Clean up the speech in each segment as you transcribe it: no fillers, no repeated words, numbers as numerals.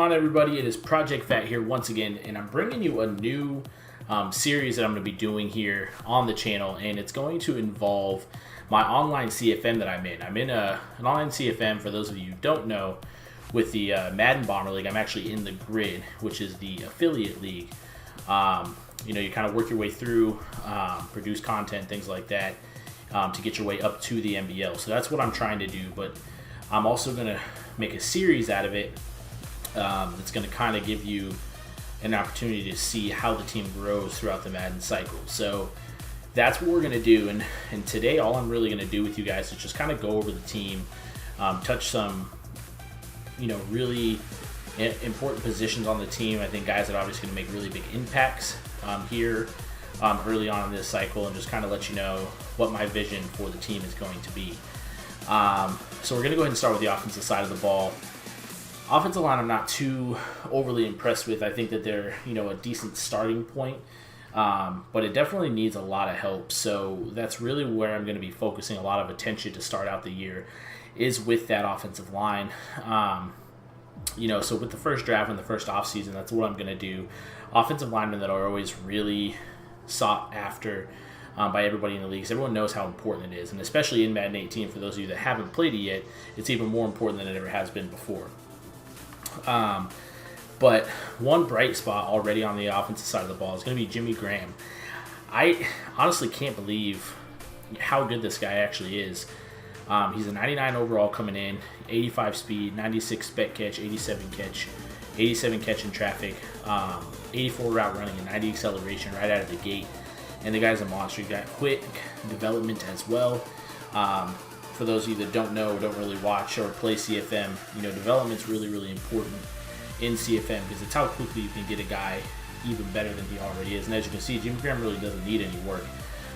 on, everybody? It is Project Fat here once again, and I'm bringing you a new series that I'm going to be doing here on the channel, and it's going to involve my online CFM that I'm in. I'm in an online CFM, for those of you who don't know, with the Madden Bomber League. I'm actually in the Grid, which is the affiliate league. You kind of work your way through, produce content, things like that, to get your way up to the MBL. So that's what I'm trying to do, but I'm also going to make a series out of it that's going to kind of give you an opportunity to see how the team grows throughout the Madden cycle. So that's what we're going to do, and today all I'm really going to do with you guys is just kind of go over the team, touch some really important positions on the team. I think guys that are obviously going to make really big impacts here early on in this cycle, and just kind of let you know what my vision for the team is going to be. So we're going to go ahead and start with the offensive side of the ball. Offensive line I'm not too overly impressed with. I think that they're a decent starting point, but it definitely needs a lot of help. So that's really where I'm going to be focusing a lot of attention to start out the year, is with that offensive line. So with the first draft and the first offseason, that's what I'm going to do. Offensive linemen that are always really sought after by everybody in the leagues. Everyone knows how important it is, and especially in Madden 18, for those of you that haven't played it yet, it's even more important than it ever has been before. But one bright spot already on the offensive side of the ball is going to be Jimmy Graham. I honestly can't believe how good this guy actually is. He's a 99 overall coming in, 85 speed, 96 spec catch, 87 catch in traffic, 84 route running, and 90 acceleration right out of the gate. And the guy's a monster. He's got quick development as well. For those of you that don't know, don't really watch or play CFM, development's really, really important in CFM, because it's how quickly you can get a guy even better than he already is. And as you can see, Jimmy Graham really doesn't need any work.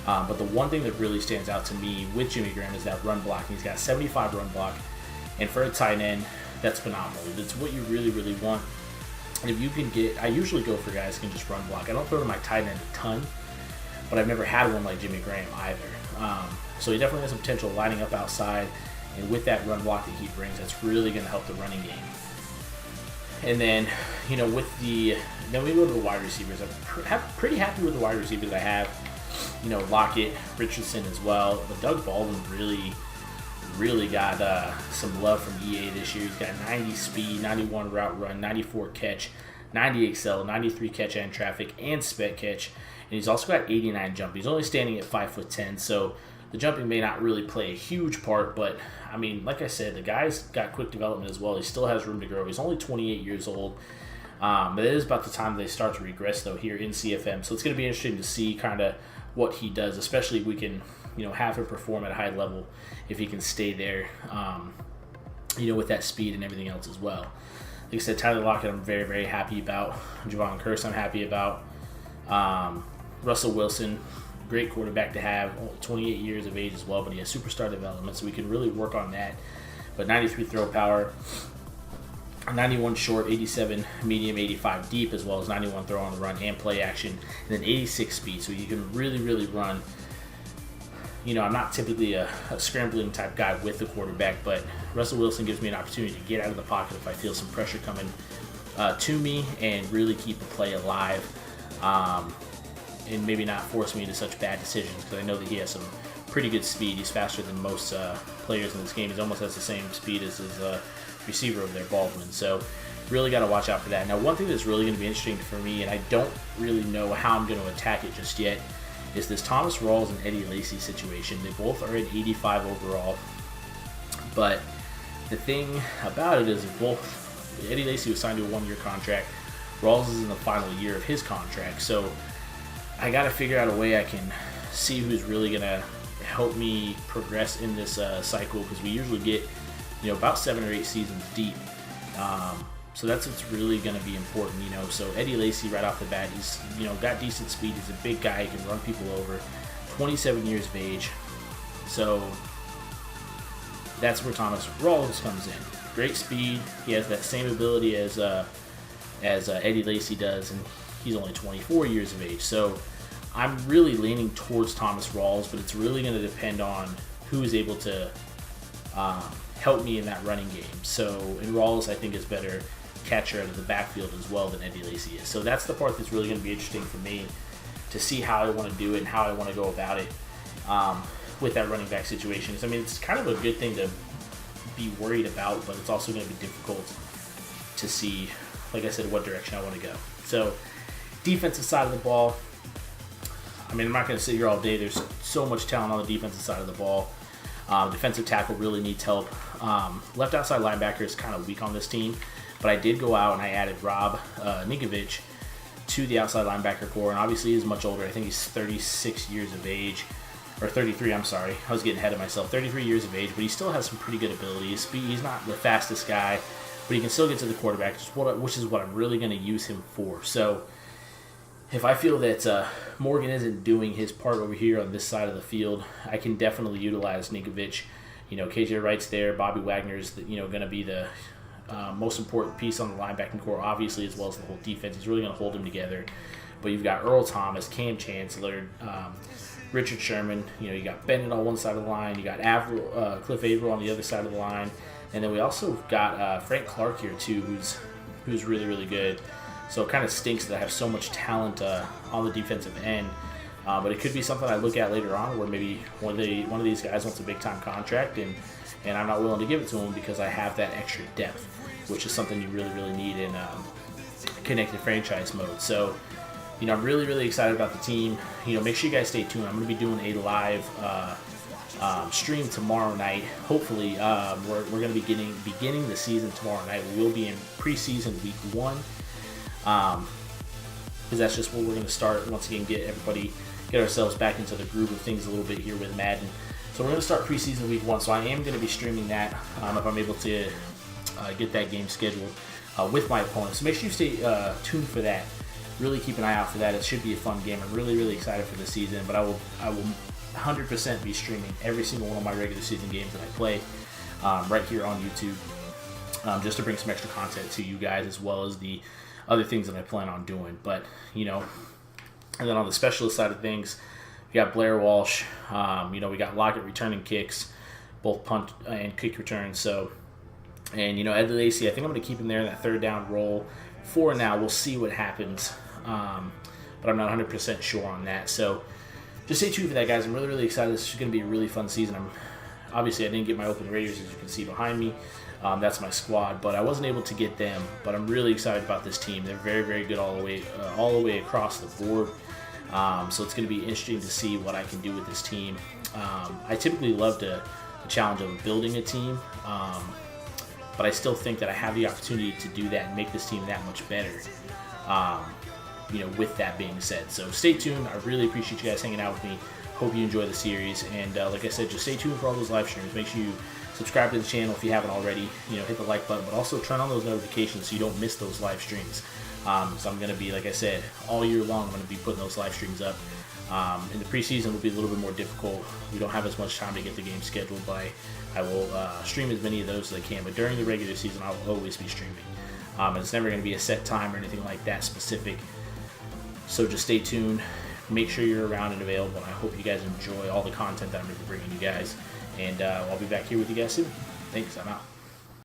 But the one thing that really stands out to me with Jimmy Graham is that run block. He's got 75 run block, and for a tight end, that's phenomenal. That's what you really, really want. And if you can I usually go for guys who can just run block. I don't throw to my tight end a ton, but I've never had one like Jimmy Graham either. So he definitely has some potential lining up outside, and with that run block that he brings, that's really going to help the running game. And then, then we go to the wide receivers. I'm pretty happy with the wide receivers I have. Lockett, Richardson as well. But Doug Baldwin really got some love from EA this year. He's got 90 speed, 91 route run, 94 catch, 90 excel, 93 catch and traffic, and spec catch. And he's also got 89 jump. He's only standing at 5'10", so the jumping may not really play a huge part, but I mean, like I said, the guy's got quick development as well. He still has room to grow. He's only 28 years old. But it is about the time they start to regress, though, here in CFM. So it's going to be interesting to see kind of what he does, especially if we can, have him perform at a high level, if he can stay there, with that speed and everything else as well. Like I said, Tyler Lockett, I'm very, very happy about. Javon Curse, I'm happy about. Russell Wilson, great quarterback to have, 28 years of age as well, but he has superstar development, so we can really work on that. But 93 throw power, 91 short, 87 medium, 85 deep, as well as 91 throw on the run and play action, and then 86 speed, so you can really, really run. I'm not typically a scrambling type guy with the quarterback, but Russell Wilson gives me an opportunity to get out of the pocket if I feel some pressure coming to me, and really keep the play alive, and maybe not force me into such bad decisions, because I know that he has some pretty good speed. He's faster than most players in this game. He almost has the same speed as his receiver over there, Baldwin. So really got to watch out for that. Now, one thing that's really going to be interesting for me, and I don't really know how I'm going to attack it just yet, is this Thomas Rawls and Eddie Lacy situation. They both are at 85 overall, but the thing about it is that Eddie Lacy was signed to a one-year contract. Rawls is in the final year of his contract, so I got to figure out a way I can see who's really going to help me progress in this cycle, because we usually get about 7 or 8 seasons deep. So that's what's really going to be important, So Eddie Lacy, right off the bat, he's got decent speed. He's a big guy. He can run people over. 27 years of age. So that's where Thomas Rawls comes in. Great speed. He has that same ability as Eddie Lacy does, and he's only 24 years of age. So I'm really leaning towards Thomas Rawls, but it's really going to depend on who is able to help me in that running game. So in Rawls, I think is better catcher out of the backfield as well than Eddie Lacy is. So that's the part that's really going to be interesting for me to see how I want to do it and how I want to go about it with that running back situation. I mean, it's kind of a good thing to be worried about, but it's also going to be difficult to see, like I said, what direction I want to go. So defensive side of the ball, I mean, I'm not going to sit here all day. There's so much talent on the defensive side of the ball. Defensive tackle really needs help. Left outside linebacker is kind of weak on this team, but I did go out and I added Rob Ninkovich to the outside linebacker core, and obviously he's much older. I think he's 36 years of age, or 33, I'm sorry. I was getting ahead of myself. 33 years of age, but he still has some pretty good abilities. He's not the fastest guy, but he can still get to the quarterback, which is what I'm really going to use him for. So if I feel that Morgan isn't doing his part over here on this side of the field, I can definitely utilize Ninkovich. KJ Wright's there. Bobby Wagner's going to be the most important piece on the linebacking core, obviously, as well as the whole defense. He's really going to hold them together. But you've got Earl Thomas, Cam Chancellor, Richard Sherman. You got Bennett on one side of the line. You got Cliff Averill on the other side of the line. And then we also got Frank Clark here, too, who's really, really good. So it kind of stinks that I have so much talent on the defensive end. But it could be something I look at later on where maybe one of these guys wants a big-time contract and I'm not willing to give it to him because I have that extra depth, which is something you really, really need in connected franchise mode. So, I'm really, really excited about the team. Make sure you guys stay tuned. I'm going to be doing a live stream tomorrow night. Hopefully, we're going to be beginning the season tomorrow night. We will be in preseason week 1. Because that's just where we're going to start. Once again, get ourselves back into the groove of things a little bit here with Madden. So we're going to start preseason week 1. So I am going to be streaming that if I'm able to get that game scheduled with my opponent. So make sure you stay tuned for that. Really keep an eye out for that. It should be a fun game. I'm really, really excited for this season. But I will 100% be streaming every single one of my regular season games that I play right here on YouTube, just to bring some extra content to you guys, as well as the other things that I plan on doing. But and then on the specialist side of things, we got Blair Walsh. We got Lockett returning kicks, both punt and kick returns. So, and Ed Lacy, I think I'm going to keep him there in that third down role for now. We'll see what happens, but I'm not 100% sure on that. So just stay tuned for that, guys. I'm really, really excited. This is going to be a really fun season. Obviously, I didn't get my open Raiders, as you can see behind me. That's my squad, but I wasn't able to get them. But I'm really excited about this team. They're very, very good all the way across the board. So it's going to be interesting to see what I can do with this team. I typically love the challenge of building a team, but I still think that I have the opportunity to do that and make this team that much better. With that being said, so stay tuned. I really appreciate you guys hanging out with me. Hope you enjoy the series, and like I said, just stay tuned for all those live streams. Make sure you subscribe to the channel if you haven't already. Hit the like button, but also turn on those notifications so you don't miss those live streams. So I'm going to be, like I said, all year long, I'm going to be putting those live streams up. In the preseason, it will be a little bit more difficult. We don't have as much time to get the game scheduled, but I will stream as many of those as I can. But during the regular season, I will always be streaming. It's never going to be a set time or anything like that specific. So just stay tuned. Make sure you're around and available. And I hope you guys enjoy all the content that I'm going to be bringing you guys. And I'll be back here with you guys soon. Thanks. I'm out.